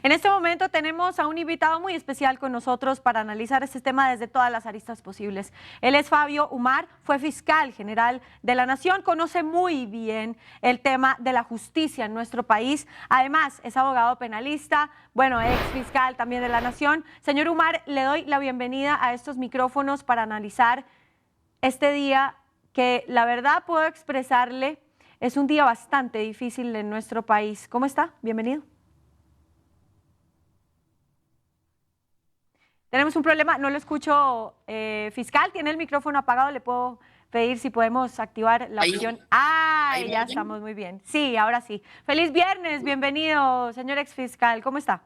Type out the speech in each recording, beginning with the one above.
En este momento tenemos a un invitado muy especial con nosotros para analizar este tema desde todas las aristas posibles. Él es Fabio Umar, fue fiscal general de la Nación, conoce muy bien el tema de la justicia en nuestro país. Además, es abogado penalista, bueno, ex fiscal también de la Nación. Señor Umar, le doy la bienvenida a estos micrófonos para analizar este día que, la verdad, puedo expresarle, es un día bastante difícil en nuestro país. ¿Cómo está? Bienvenido. Tenemos un problema, no lo escucho, fiscal, tiene el micrófono apagado, le puedo pedir si podemos activar la opción. Ahí Ya estamos muy bien. Sí, ahora sí. Feliz viernes, bienvenido, señor exfiscal, ¿cómo está?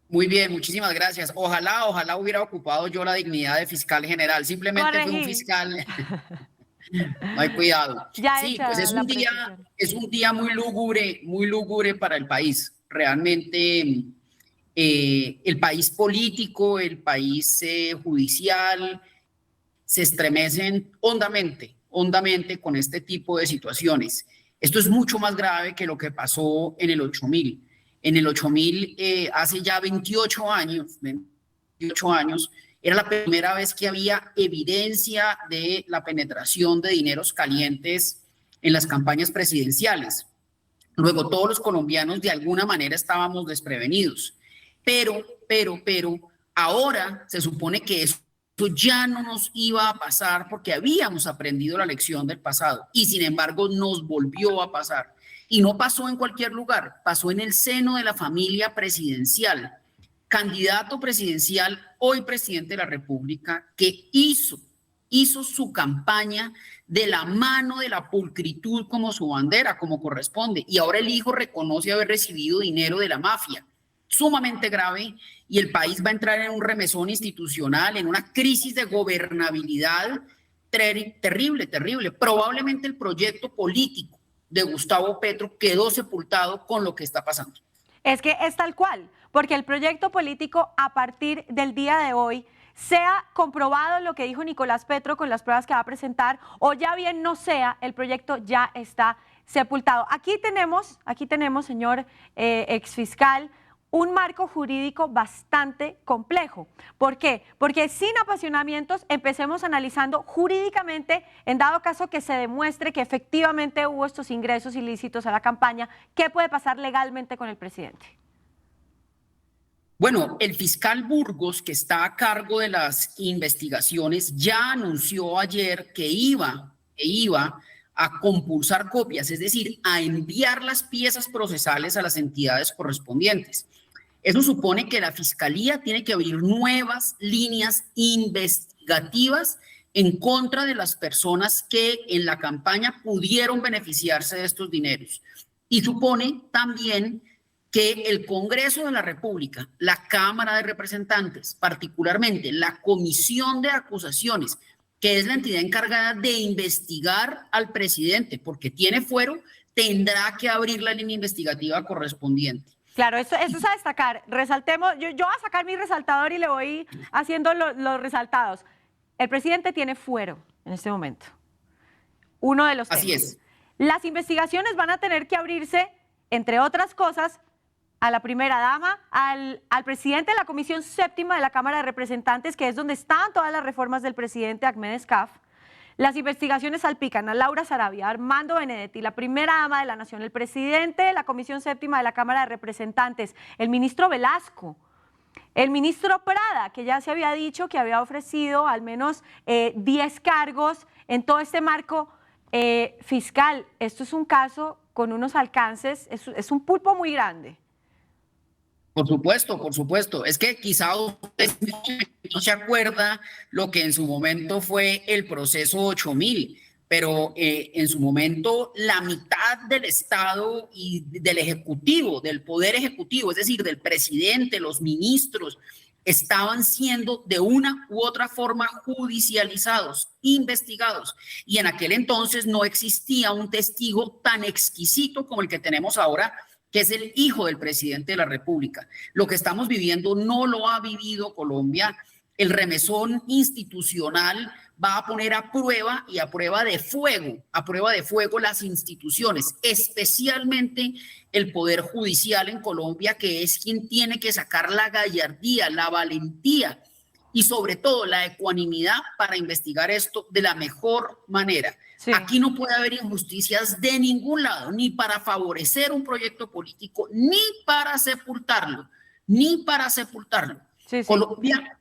Muy bien, muchísimas gracias. Ojalá hubiera ocupado yo la dignidad de fiscal general. Simplemente fui un Corregí. fiscal. No hay cuidado. Ya Sí, pues hecha la precisión. es un día muy lúgubre para el país. Realmente el país político, el país judicial, se estremecen hondamente con este tipo de situaciones. Esto es mucho más grave que lo que pasó en el 8000. En el 8000, hace ya 28 años, era la primera vez que había evidencia de la penetración de dineros calientes en las campañas presidenciales. Luego, todos los colombianos de alguna manera estábamos desprevenidos. Pero, ahora se supone que eso ya no nos iba a pasar porque habíamos aprendido la lección del pasado y sin embargo nos volvió a pasar. Y no pasó en cualquier lugar, pasó en el seno de la familia presidencial. Candidato presidencial, hoy presidente de la República, que hizo su campaña de la mano de la pulcritud como su bandera, como corresponde. Y ahora el hijo reconoce haber recibido dinero de la mafia. Sumamente grave, y el país va a entrar en un remesón institucional, en una crisis de gobernabilidad terrible. Probablemente el proyecto político de Gustavo Petro quedó sepultado con lo que está pasando. Es que es tal cual, porque el proyecto político a partir del día de hoy, sea comprobado lo que dijo Nicolás Petro con las pruebas que va a presentar, o ya bien no sea, el proyecto ya está sepultado. Aquí tenemos, señor exfiscal, un marco jurídico bastante complejo. ¿Por qué? Porque sin apasionamientos empecemos analizando jurídicamente, en dado caso que se demuestre que efectivamente hubo estos ingresos ilícitos a la campaña, ¿qué puede pasar legalmente con el presidente? Bueno, el fiscal Burgos, que está a cargo de las investigaciones, ya anunció ayer que iba a compulsar copias, es decir, a enviar las piezas procesales a las entidades correspondientes. Eso supone que la Fiscalía tiene que abrir nuevas líneas investigativas en contra de las personas que en la campaña pudieron beneficiarse de estos dineros. Y supone también que el Congreso de la República, la Cámara de Representantes, particularmente la Comisión de Acusaciones, que es la entidad encargada de investigar al presidente, porque tiene fuero, tendrá que abrir la línea investigativa correspondiente. Claro, eso es a destacar. Resaltemos, yo voy a sacar mi resaltador y le voy haciendo los resaltados. El presidente tiene fuero en este momento. Uno de los temas. Así es. Las investigaciones van a tener que abrirse, entre otras cosas, a la primera dama, al presidente de la Comisión Séptima de la Cámara de Representantes, que es donde están todas las reformas del presidente Ahmed Escaf. Las investigaciones salpican a Laura Sarabia, a Armando Benedetti, la primera dama de la Nación, el presidente de la Comisión Séptima de la Cámara de Representantes, el ministro Velasco, el ministro Prada, que ya se había dicho que había ofrecido al menos 10 cargos en todo este marco fiscal. Esto es un caso con unos alcances, es un pulpo muy grande. Por supuesto. Es que quizá usted no se acuerda lo que en su momento fue el proceso 8000, pero en su momento la mitad del Estado y del Ejecutivo, del Poder Ejecutivo, es decir, del presidente, los ministros, estaban siendo de una u otra forma judicializados, investigados. Y en aquel entonces no existía un testigo tan exquisito como el que tenemos ahora, que es el hijo del presidente de la República. Lo que estamos viviendo no lo ha vivido Colombia. El remesón institucional va a poner a prueba y a prueba de fuego las instituciones, especialmente el Poder Judicial en Colombia, que es quien tiene que sacar la gallardía, la valentía y sobre todo la ecuanimidad para investigar esto de la mejor manera. Sí. Aquí no puede haber injusticias de ningún lado, ni para favorecer un proyecto político, ni para sepultarlo, ni para sepultarlo. Sí, sí. Colombia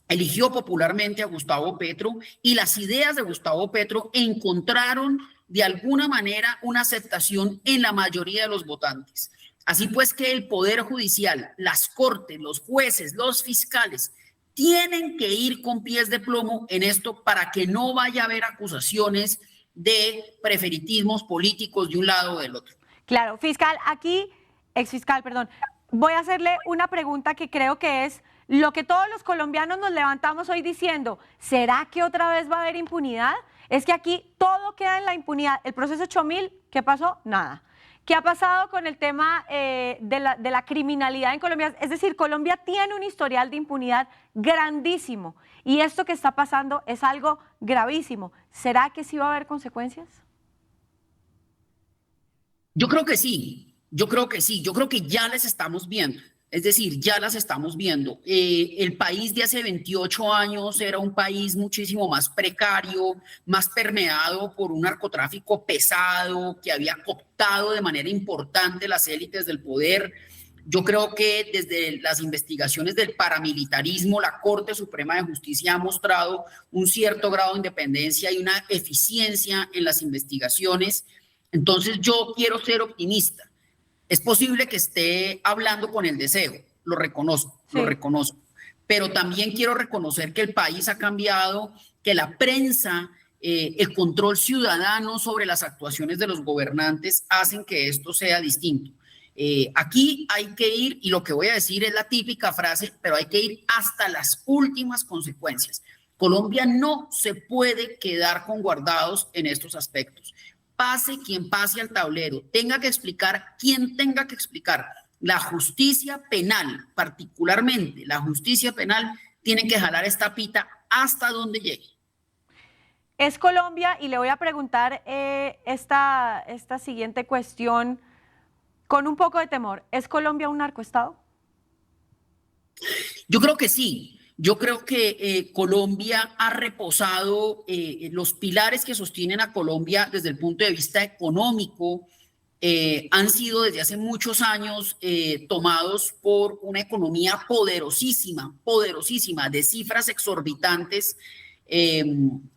eligió popularmente a Gustavo Petro y las ideas de Gustavo Petro encontraron de alguna manera una aceptación en la mayoría de los votantes. Así pues que el Poder Judicial, las Cortes, los jueces, los fiscales, tienen que ir con pies de plomo en esto para que no vaya a haber acusaciones de preferitismos políticos de un lado o del otro. Claro, fiscal, exfiscal, perdón, voy a hacerle una pregunta que creo que es lo que todos los colombianos nos levantamos hoy diciendo, ¿será que otra vez va a haber impunidad? Es que aquí todo queda en la impunidad. El proceso 8000, ¿qué pasó? Nada. ¿Qué ha pasado con el tema de la criminalidad en Colombia? Es decir, Colombia tiene un historial de impunidad grandísimo y esto que está pasando es algo gravísimo. ¿Será que sí va a haber consecuencias? Yo creo que sí, yo creo que ya las estamos viendo. Es decir, ya las estamos viendo. El país de hace 28 años era un país muchísimo más precario, más permeado por un narcotráfico pesado que había cooptado de manera importante las élites del poder. Yo creo que desde las investigaciones del paramilitarismo, la Corte Suprema de Justicia ha mostrado un cierto grado de independencia y una eficiencia en las investigaciones. Entonces yo quiero ser optimista. Es posible que esté hablando con el deseo, lo reconozco, pero también quiero reconocer que el país ha cambiado, que la prensa, el control ciudadano sobre las actuaciones de los gobernantes hacen que esto sea distinto. Aquí hay que ir, y lo que voy a decir es la típica frase, pero hay que ir hasta las últimas consecuencias. Colombia no se puede quedar con guardados en estos aspectos. Pase quien pase al tablero, tenga que explicar quien tenga que explicar. La justicia penal, particularmente la justicia penal, tiene que jalar esta pita hasta donde llegue. Es Colombia, y le voy a preguntar esta siguiente cuestión con un poco de temor. ¿Es Colombia un narcoestado? Yo creo que sí. Yo creo que Colombia ha reposado los pilares que sostienen a Colombia desde el punto de vista económico, han sido desde hace muchos años tomados por una economía poderosísima, de cifras exorbitantes,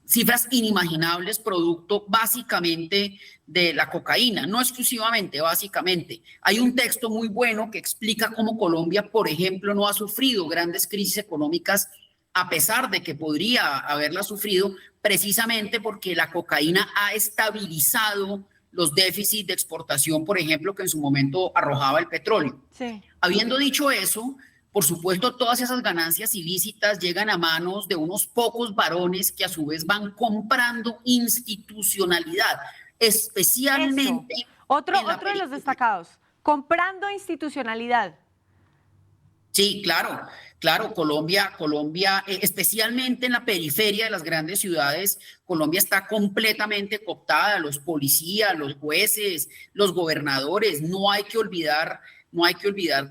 cifras inimaginables, producto básicamente de la cocaína, no exclusivamente, básicamente. Hay un texto muy bueno que explica cómo Colombia, por ejemplo, no ha sufrido grandes crisis económicas, a pesar de que podría haberla sufrido, precisamente porque la cocaína ha estabilizado los déficits de exportación, por ejemplo, que en su momento arrojaba el petróleo. Sí. Habiendo dicho eso, por supuesto, todas esas ganancias ilícitas llegan a manos de unos pocos varones que a su vez van comprando institucionalidad, especialmente... Eso. Otro de los destacados, comprando institucionalidad. Sí, claro, Colombia, especialmente en la periferia de las grandes ciudades, Colombia está completamente cooptada, los policías, los jueces, los gobernadores. No hay que olvidar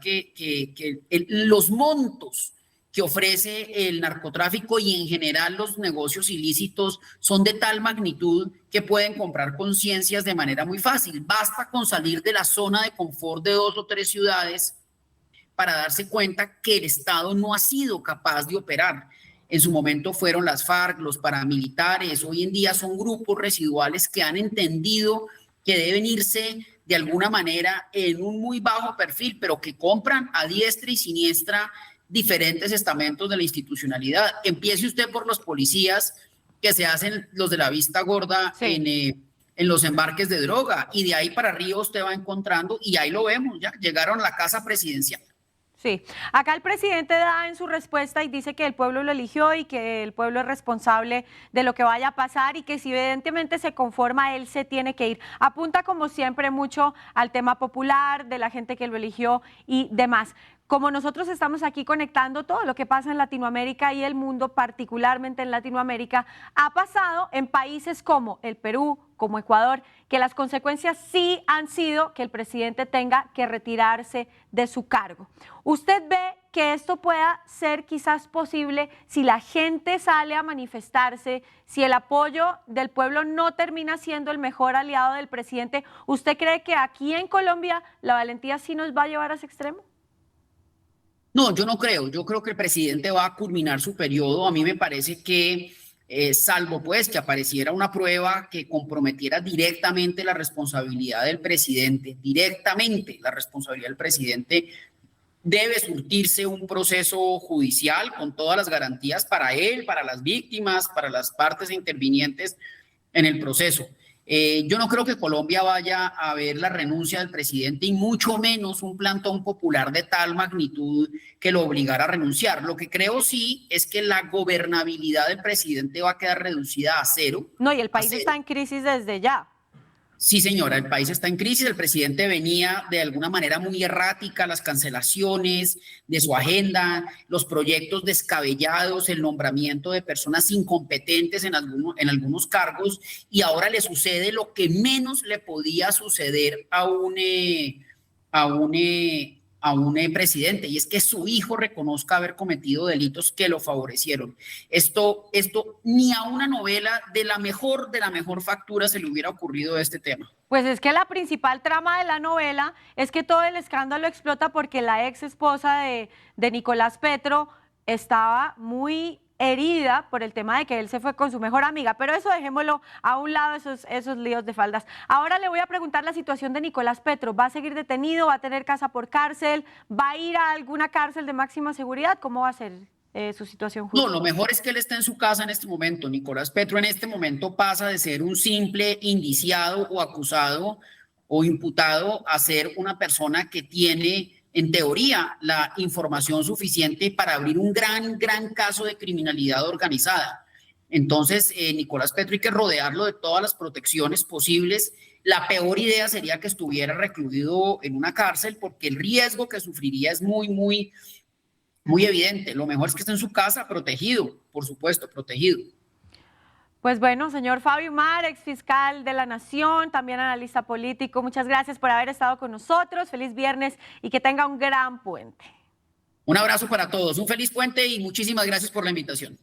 que los montos que ofrece el narcotráfico y en general los negocios ilícitos son de tal magnitud que pueden comprar conciencias de manera muy fácil. Basta con salir de la zona de confort de 2 o 3 ciudades para darse cuenta que el Estado no ha sido capaz de operar. En su momento fueron las FARC, los paramilitares, hoy en día son grupos residuales que han entendido que deben irse de alguna manera en un muy bajo perfil, pero que compran a diestra y siniestra diferentes estamentos de la institucionalidad. Empiece usted por los policías que se hacen los de la vista gorda en los embarques de droga, y de ahí para arriba usted va encontrando, y ahí lo vemos, ya llegaron a la casa presidencial. Sí, acá el presidente da en su respuesta y dice que el pueblo lo eligió y que el pueblo es responsable de lo que vaya a pasar y que si evidentemente se conforma, él se tiene que ir. Apunta como siempre mucho al tema popular, de la gente que lo eligió y demás. como nosotros estamos aquí conectando todo lo que pasa en Latinoamérica y el mundo, particularmente en Latinoamérica, ha pasado en países como el Perú, como Ecuador, que las consecuencias sí han sido que el presidente tenga que retirarse de su cargo. ¿Usted ve que esto pueda ser quizás posible si la gente sale a manifestarse, si el apoyo del pueblo no termina siendo el mejor aliado del presidente? ¿Usted cree que aquí en Colombia la valentía sí nos va a llevar a ese extremo? No, yo no creo. Yo creo que el presidente va a culminar su periodo. A mí me parece que, salvo pues que apareciera una prueba que comprometiera directamente la responsabilidad del presidente, directamente la responsabilidad del presidente, debe surtirse un proceso judicial con todas las garantías para él, para las víctimas, para las partes intervinientes en el proceso. Yo no creo que Colombia vaya a ver la renuncia del presidente y mucho menos un plantón popular de tal magnitud que lo obligara a renunciar. Lo que creo sí es que la gobernabilidad del presidente va a quedar reducida a cero. No, y el país está en crisis desde ya. Sí, señora, el país está en crisis. El presidente venía de alguna manera muy errática, las cancelaciones de su agenda, los proyectos descabellados, el nombramiento de personas incompetentes en algunos cargos, y ahora le sucede lo que menos le podía suceder a un presidente, y es que su hijo reconozca haber cometido delitos que lo favorecieron. Esto ni a una novela de la mejor factura se le hubiera ocurrido este tema. Pues es que la principal trama de la novela es que todo el escándalo explota porque la ex esposa de Nicolás Petro estaba muy herida por el tema de que él se fue con su mejor amiga, pero eso dejémoslo a un lado, esos líos de faldas. Ahora le voy a preguntar la situación de Nicolás Petro. ¿Va a seguir detenido? ¿Va a tener casa por cárcel? ¿Va a ir a alguna cárcel de máxima seguridad? ¿Cómo va a ser su situación No, jurídica? lo mejor es que él está en su casa en este momento. Nicolás Petro en este momento pasa de ser un simple indiciado o acusado o imputado a ser una persona que tiene, en teoría, la información suficiente para abrir un gran caso de criminalidad organizada. Entonces, Nicolás Petro hay que rodearlo de todas las protecciones posibles. La peor idea sería que estuviera recluido en una cárcel, porque el riesgo que sufriría es muy evidente. Lo mejor es que esté en su casa, protegido, por supuesto, protegido. Pues bueno, señor Fabio Umar, ex fiscal de la Nación, también analista político, muchas gracias por haber estado con nosotros. Feliz viernes y que tenga un gran puente. Un abrazo para todos, un feliz puente y muchísimas gracias por la invitación.